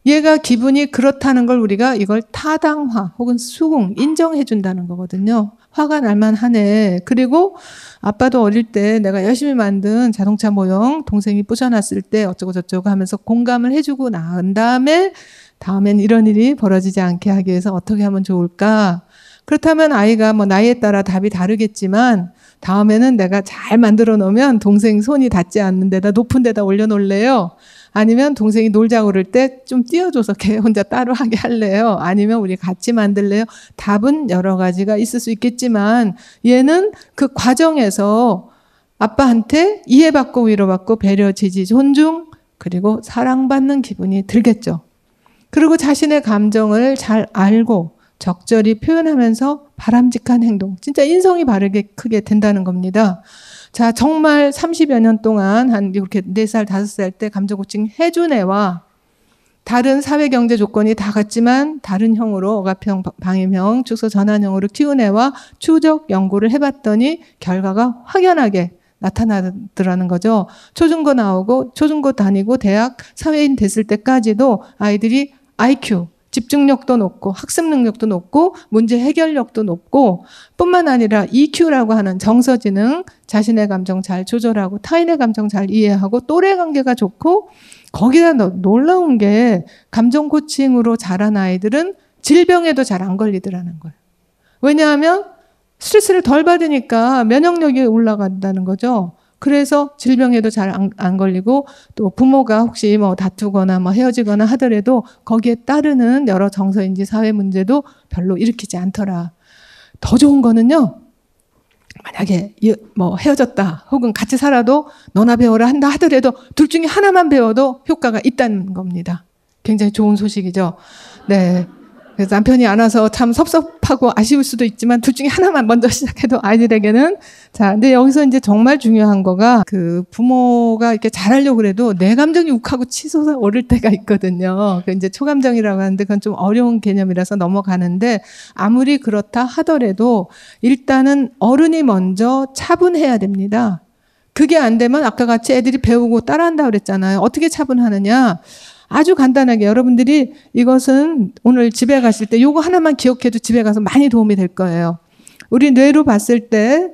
얘가 기분이 그렇다는 걸 우리가 이걸 타당화 혹은 수긍, 인정해 준다는 거거든요. 화가 날만 하네. 그리고 아빠도 어릴 때 내가 열심히 만든 자동차 모형 동생이 부셔놨을 때 어쩌고 저쩌고 하면서 공감을 해주고 난 다음엔 이런 일이 벌어지지 않게 하기 위해서 어떻게 하면 좋을까? 그렇다면 아이가 뭐 나이에 따라 답이 다르겠지만, 다음에는 내가 잘 만들어 놓으면 동생 손이 닿지 않는 데다 높은 데다 올려놓을래요? 아니면 동생이 놀자고 그럴 때 좀 띄워줘서 걔 혼자 따로 하게 할래요? 아니면 우리 같이 만들래요? 답은 여러 가지가 있을 수 있겠지만, 얘는 그 과정에서 아빠한테 이해받고 위로받고 배려, 지지, 존중, 그리고 사랑받는 기분이 들겠죠. 그리고 자신의 감정을 잘 알고 적절히 표현하면서 바람직한 행동, 진짜 인성이 바르게 크게 된다는 겁니다. 자, 정말 30여 년 동안 한 이렇게 4살, 5살 때 감정 코칭 해준 애와 다른 사회 경제 조건이 다 같지만 다른 형으로 억압형, 방임형, 축소 전환형으로 키운 애와 추적 연구를 해봤더니 결과가 확연하게 나타나더라는 거죠. 초중고 나오고 초중고 다니고 대학 사회인 됐을 때까지도 아이들이 IQ, 집중력도 높고 학습 능력도 높고 문제 해결력도 높고, 뿐만 아니라 EQ라고 하는 정서지능, 자신의 감정 잘 조절하고 타인의 감정 잘 이해하고 또래 관계가 좋고, 거기다 놀라운 게 감정 코칭으로 자란 아이들은 질병에도 잘 안 걸리더라는 거예요. 왜냐하면 스트레스를 덜 받으니까 면역력이 올라간다는 거죠. 그래서 질병에도 잘 안 걸리고, 또 부모가 혹시 뭐 다투거나 뭐 헤어지거나 하더라도 거기에 따르는 여러 정서인지 사회 문제도 별로 일으키지 않더라. 더 좋은 거는요, 만약에 뭐 헤어졌다 혹은 같이 살아도 너나 배워라 한다 하더라도 둘 중에 하나만 배워도 효과가 있다는 겁니다. 굉장히 좋은 소식이죠. 네. 그래서 남편이 안 와서 참 섭섭하고 아쉬울 수도 있지만 둘 중에 하나만 먼저 시작해도 아이들에게는. 자, 근데 여기서 이제 정말 중요한 거가, 그 부모가 이렇게 잘하려고 그래도 내 감정이 욱하고 치솟아 오를 때가 있거든요. 그 이제 초감정이라고 하는데 그건 좀 어려운 개념이라서 넘어가는데, 아무리 그렇다 하더라도 일단은 어른이 먼저 차분해야 됩니다. 그게 안 되면 아까 같이 애들이 배우고 따라한다 그랬잖아요. 어떻게 차분하느냐? 아주 간단하게 여러분들이 이것은 오늘 집에 가실 때 요거 하나만 기억해도 집에 가서 많이 도움이 될 거예요. 우리 뇌로 봤을 때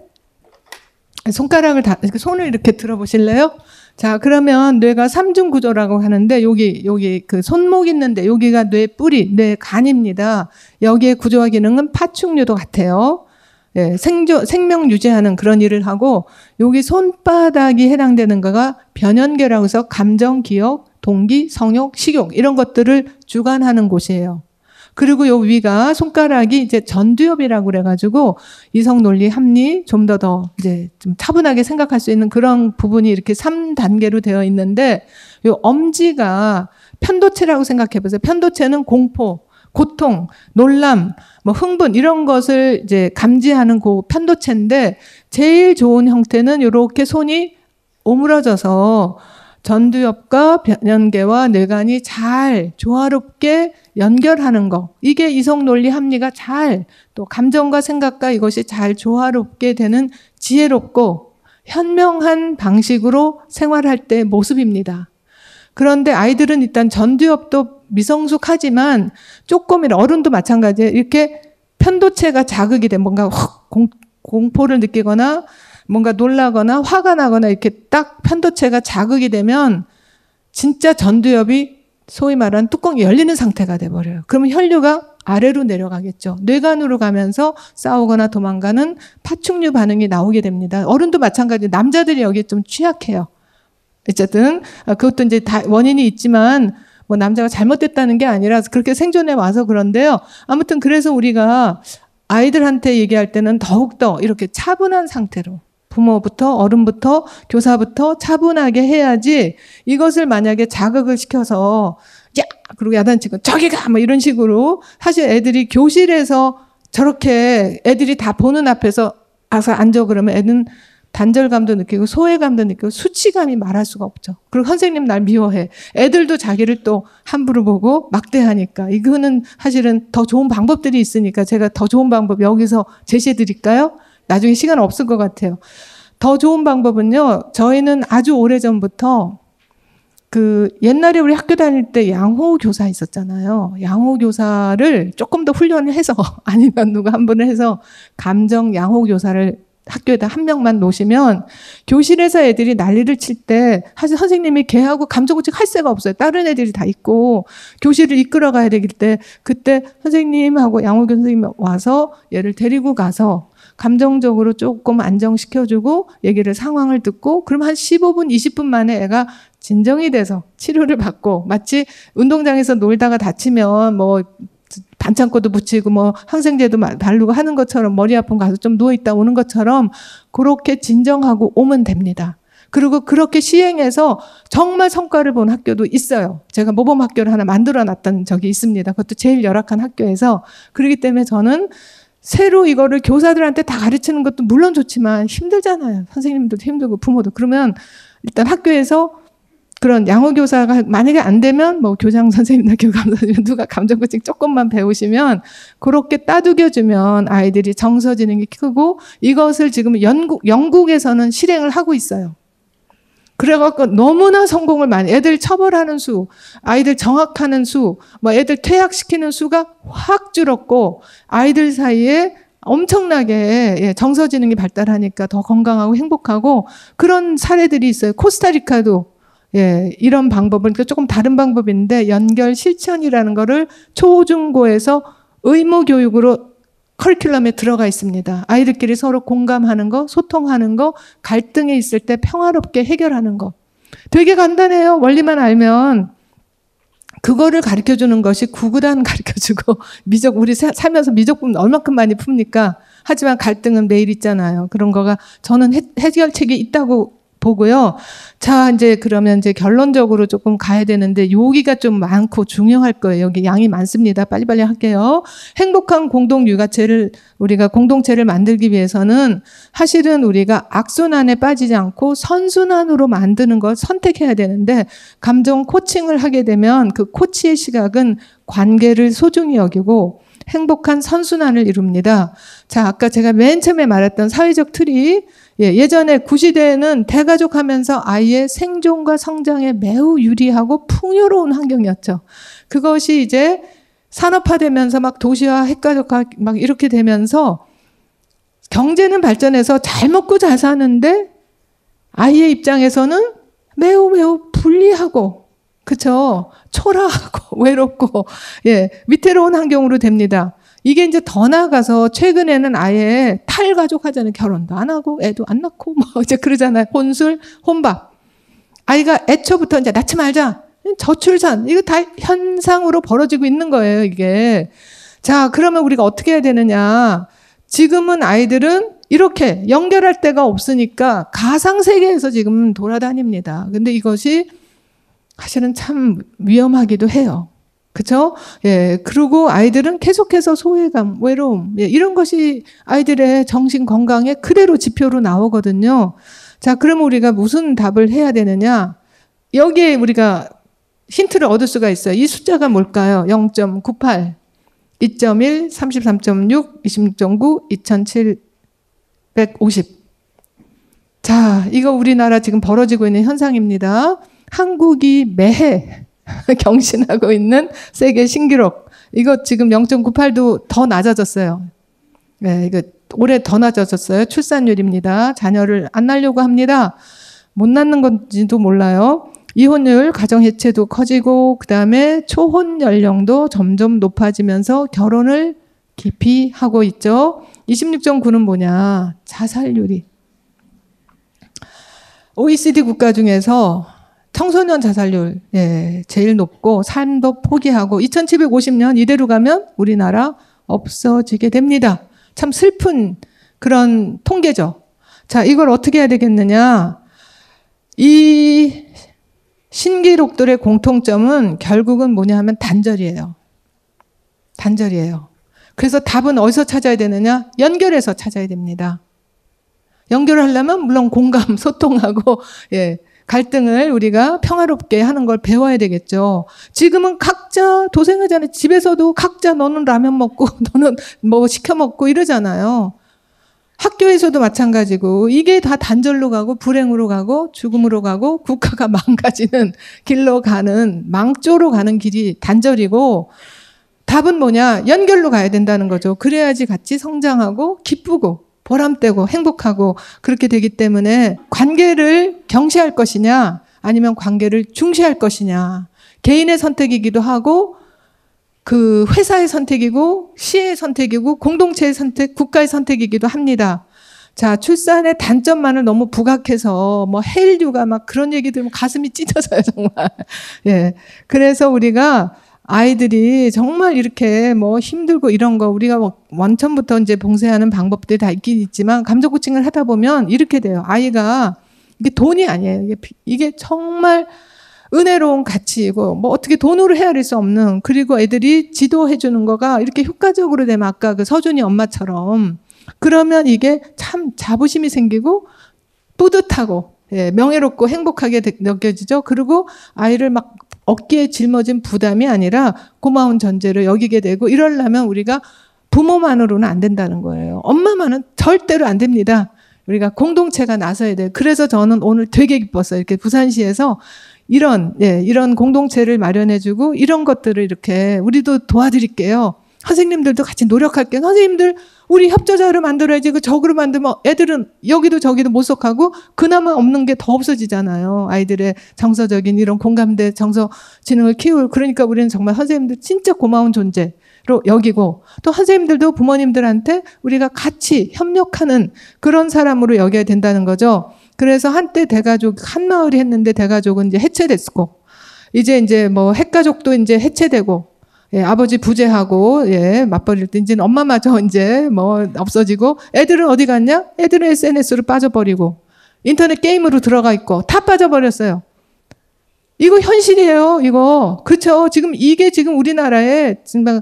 손가락을 손을 이렇게 들어보실래요? 자, 그러면 뇌가 3중 구조라고 하는데, 여기 그 손목 있는데 여기가 뇌 뿌리, 뇌 간입니다. 여기에 구조와 기능은 파충류도 같아요. 예, 생명 유지하는 그런 일을 하고, 여기 손바닥이 해당되는 거가 변연계라고 해서 감정, 기억, 동기, 성욕, 식욕 이런 것들을 주관하는 곳이에요. 그리고 요 위가 손가락이 이제 전두엽이라고 그래가지고 이성 논리 합리 좀 더 이제 좀 차분하게 생각할 수 있는 그런 부분이 이렇게 3단계로 되어 있는데 요 엄지가 편도체라고 생각해 보세요. 편도체는 공포, 고통, 놀람, 뭐 흥분 이런 것을 이제 감지하는 그 편도체인데 제일 좋은 형태는 이렇게 손이 오므러져서 전두엽과 변연계와 뇌관이 잘 조화롭게 연결하는 거. 이게 이성 논리 합리가 잘 또 감정과 생각과 이것이 잘 조화롭게 되는 지혜롭고 현명한 방식으로 생활할 때의 모습입니다. 그런데 아이들은 일단 전두엽도 미성숙하지만 조금 어른도 마찬가지예요. 이렇게 편도체가 자극이 돼 뭔가 확 공포를 느끼거나 뭔가 놀라거나 화가 나거나 이렇게 딱 편도체가 자극이 되면 진짜 전두엽이 소위 말하는 뚜껑이 열리는 상태가 돼버려요. 그러면 혈류가 아래로 내려가겠죠. 뇌관으로 가면서 싸우거나 도망가는 파충류 반응이 나오게 됩니다. 어른도 마찬가지. 남자들이 여기에 좀 취약해요. 어쨌든 그것도 이제 다 원인이 있지만 뭐 남자가 잘못됐다는 게 아니라 그렇게 생존해 와서 그런데요. 아무튼 그래서 우리가 아이들한테 얘기할 때는 더욱더 이렇게 차분한 상태로 부모부터 어른부터 교사부터 차분하게 해야지 이것을 만약에 자극을 시켜서 야 그리고 야단치고 저기 가 뭐 이런 식으로 사실 애들이 교실에서 저렇게 애들이 다 보는 앞에서 가서 앉아 그러면 애는 단절감도 느끼고 소외감도 느끼고 수치감이 말할 수가 없죠. 그리고 선생님 날 미워해. 애들도 자기를 또 함부로 보고 막대하니까. 이거는 사실은 더 좋은 방법들이 있으니까 제가 더 좋은 방법 여기서 제시해 드릴까요? 나중에 시간 없을 것 같아요. 더 좋은 방법은요. 저희는 아주 오래전부터 옛날에 우리 학교 다닐 때 양호교사 있었잖아요. 양호교사를 조금 더 훈련을 해서 아니면 누가 한 분을 해서 감정 양호교사를 학교에다 한 명만 놓으시면 교실에서 애들이 난리를 칠 때 사실 선생님이 걔하고 감정고책 할 새가 없어요. 다른 애들이 다 있고 교실을 이끌어 가야 되길 때 그때 선생님하고 양호교 선생님이 와서 얘를 데리고 가서 감정적으로 조금 안정시켜주고 얘기를 상황을 듣고 그럼 한 15분 20분 만에 애가 진정이 돼서 치료를 받고 마치 운동장에서 놀다가 다치면 뭐 반창고도 붙이고 뭐 항생제도 바르고 하는 것처럼 머리 아픈 가서 좀 누워있다 오는 것처럼 그렇게 진정하고 오면 됩니다. 그리고 그렇게 시행해서 정말 성과를 본 학교도 있어요. 제가 모범 학교를 하나 만들어 놨던 적이 있습니다. 그것도 제일 열악한 학교에서. 그렇기 때문에 저는 새로 이거를 교사들한테 다 가르치는 것도 물론 좋지만 힘들잖아요. 선생님들도 힘들고 부모도. 그러면 일단 학교에서 그런 양호교사가 만약에 안 되면 뭐 교장 선생님이나 교감 선생님 누가 감정코칭 조금만 배우시면 그렇게 따두겨주면 아이들이 정서지능이 크고 이것을 지금 영국에서는 실행을 하고 있어요. 그래갖고 너무나 성공을 많이 애들 처벌하는 수, 아이들 정학하는 수, 뭐 애들 퇴학시키는 수가 확 줄었고 아이들 사이에 엄청나게 정서지능이 발달하니까 더 건강하고 행복하고 그런 사례들이 있어요. 코스타리카도 이런 방법은 조금 다른 방법인데 연결 실천이라는 거를 초중고에서 의무 교육으로 커리큘럼에 들어가 있습니다. 아이들끼리 서로 공감하는 거, 소통하는 거, 갈등이 있을 때 평화롭게 해결하는 거. 되게 간단해요. 원리만 알면. 그거를 가르쳐주는 것이 구구단 가르쳐주고 우리 살면서 미적분 얼마큼 많이 풉니까? 하지만 갈등은 매일 있잖아요. 그런 거가 저는 해결책이 있다고 보고요. 자, 이제 그러면 이제 결론적으로 조금 가야 되는데 여기가 좀 많고 중요할 거예요. 여기 양이 많습니다. 빨리빨리 할게요. 행복한 공동 육아체를 우리가 공동체를 만들기 위해서는 사실은 우리가 악순환에 빠지지 않고 선순환으로 만드는 걸 선택해야 되는데 감정 코칭을 하게 되면 그 코치의 시각은 관계를 소중히 여기고 행복한 선순환을 이룹니다. 자, 아까 제가 맨 처음에 말했던 사회적 틀이 예전에 구시대에는 대가족 하면서 아이의 생존과 성장에 매우 유리하고 풍요로운 환경이었죠. 그것이 이제 산업화되면서 막 도시화, 핵가족화 막 이렇게 되면서 경제는 발전해서 잘 먹고 잘 사는데 아이의 입장에서는 매우 불리하고 그쵸? 초라하고 외롭고 위태로운 환경으로 됩니다. 이게 이제 더 나아가서 최근에는 아예 탈가족 하잖아요. 결혼도 안 하고 애도 안 낳고 뭐 이제 그러잖아요. 혼술, 혼밥. 아이가 애초부터 이제 낳지 말자. 저출산, 이거 다 현상으로 벌어지고 있는 거예요, 이게. 자, 그러면 우리가 어떻게 해야 되느냐. 지금은 아이들은 이렇게 연결할 데가 없으니까 가상세계에서 지금 돌아다닙니다. 근데 이것이 사실은 참 위험하기도 해요. 그쵸? 예. 그리고 아이들은 계속해서 소외감, 외로움, 예, 이런 것이 아이들의 정신 건강에 그대로 지표로 나오거든요. 자, 그러면 우리가 무슨 답을 해야 되느냐? 여기에 우리가 힌트를 얻을 수가 있어요. 이 숫자가 뭘까요? 0.98, 2.1, 33.6, 26.9, 2750. 자, 이거 우리나라 지금 벌어지고 있는 현상입니다. 한국이 매해 경신하고 있는 세계 신기록. 이거 지금 0.98도 더 낮아졌어요. 네, 이거 올해 더 낮아졌어요. 출산율입니다. 자녀를 안 낳으려고 합니다. 못 낳는 건지도 몰라요. 이혼율, 가정 해체도 커지고, 그 다음에 초혼 연령도 점점 높아지면서 결혼을 기피하고 있죠. 26.9는 뭐냐? 자살률이. OECD 국가 중에서 청소년 자살률, 예, 제일 높고, 삶도 포기하고, 2750년 이대로 가면 우리나라 없어지게 됩니다. 참 슬픈 그런 통계죠. 자, 이걸 어떻게 해야 되겠느냐? 이 신기록들의 공통점은 결국은 뭐냐 하면 단절이에요. 단절이에요. 그래서 답은 어디서 찾아야 되느냐? 연결해서 찾아야 됩니다. 연결을 하려면 물론 공감, 소통하고, 예, 갈등을 우리가 평화롭게 하는 걸 배워야 되겠죠. 지금은 각자 도생하잖아요. 집에서도 각자 너는 라면 먹고 너는 뭐 시켜 먹고 이러잖아요. 학교에서도 마찬가지고 이게 다 단절로 가고 불행으로 가고 죽음으로 가고 국가가 망가지는 길로 가는 망조로 가는 길이 단절이고 답은 뭐냐? 연결로 가야 된다는 거죠. 그래야지 같이 성장하고 기쁘고 보람되고 행복하고 그렇게 되기 때문에 관계를 경시할 것이냐 아니면 관계를 중시할 것이냐 개인의 선택이기도 하고 그 회사의 선택이고 시의 선택이고 공동체의 선택, 국가의 선택이기도 합니다. 자, 출산의 단점만을 너무 부각해서 뭐 헬류가 막 그런 얘기 들으면 가슴이 찢어져요, 정말. 예. 그래서 우리가 아이들이 정말 이렇게 뭐 힘들고 이런 거 우리가 원천부터 이제 봉쇄하는 방법들이 다 있긴 있지만 감정 코칭을 하다 보면 이렇게 돼요. 아이가 이게 돈이 아니에요. 이게 정말 은혜로운 가치이고 뭐 어떻게 돈으로 헤아릴 수 없는 그리고 애들이 지도해 주는 거가 이렇게 효과적으로 되면 아까 그 서준이 엄마처럼 그러면 이게 참 자부심이 생기고 뿌듯하고 예, 명예롭고 행복하게 느껴지죠. 그리고 아이를 막 어깨에 짊어진 부담이 아니라 고마운 존재를 여기게 되고 이러려면 우리가 부모만으로는 안 된다는 거예요. 엄마만은 절대로 안 됩니다. 우리가 공동체가 나서야 돼요. 그래서 저는 오늘 되게 기뻤어요. 이렇게 부산시에서 이런 공동체를 마련해주고 이런 것들을 이렇게 우리도 도와드릴게요. 선생님들도 같이 노력할게요. 선생님들 우리 협조자를 만들어야지 그 적으로 만들면 애들은 여기도 저기도 못 속하고 그나마 없는 게 더 없어지잖아요. 아이들의 정서적인 이런 공감대, 정서 지능을 키울 그러니까 우리는 정말 선생님들 진짜 고마운 존재로 여기고 또 선생님들도 부모님들한테 우리가 같이 협력하는 그런 사람으로 여겨야 된다는 거죠. 그래서 한때 대가족 한 마을이 했는데 대가족은 이제 해체됐고 이제 뭐 핵가족도 이제 해체되고 예, 아버지 부재하고 예, 맞벌이를 때 이제는 엄마마저 이제 뭐 없어지고 애들은 어디 갔냐? 애들은 SNS로 빠져버리고 인터넷 게임으로 들어가 있고 다 빠져버렸어요. 이거 현실이에요. 이거 그렇죠. 지금 이게 지금 우리나라의 정말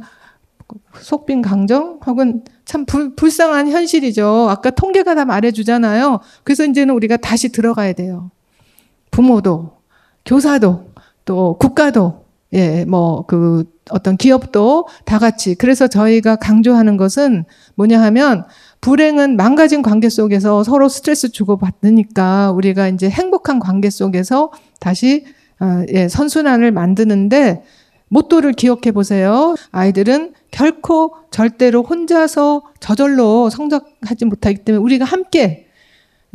속빈 강정 혹은 참 불쌍한 현실이죠. 아까 통계가 다 말해주잖아요. 그래서 이제는 우리가 다시 들어가야 돼요. 부모도, 교사도, 또 국가도, 예, 뭐 그 어떤 기업도 다 같이. 그래서 저희가 강조하는 것은 뭐냐 하면 불행은 망가진 관계 속에서 서로 스트레스 주고받으니까 우리가 이제 행복한 관계 속에서 다시 예, 선순환을 만드는데 모토를 기억해 보세요. 아이들은 결코 절대로 혼자서 저절로 성장하지 못하기 때문에 우리가 함께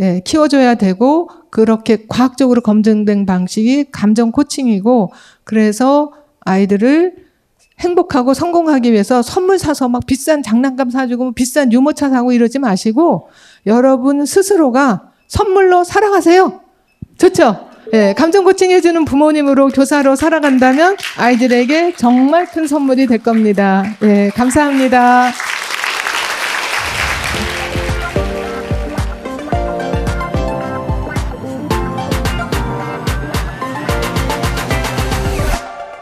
예, 키워줘야 되고 그렇게 과학적으로 검증된 방식이 감정 코칭이고 그래서 아이들을 행복하고 성공하기 위해서 선물 사서 막 비싼 장난감 사주고 비싼 유모차 사고 이러지 마시고 여러분 스스로가 선물로 살아가세요. 좋죠? 예, 감정 코칭해주는 부모님으로 교사로 살아간다면 아이들에게 정말 큰 선물이 될 겁니다. 예, 감사합니다.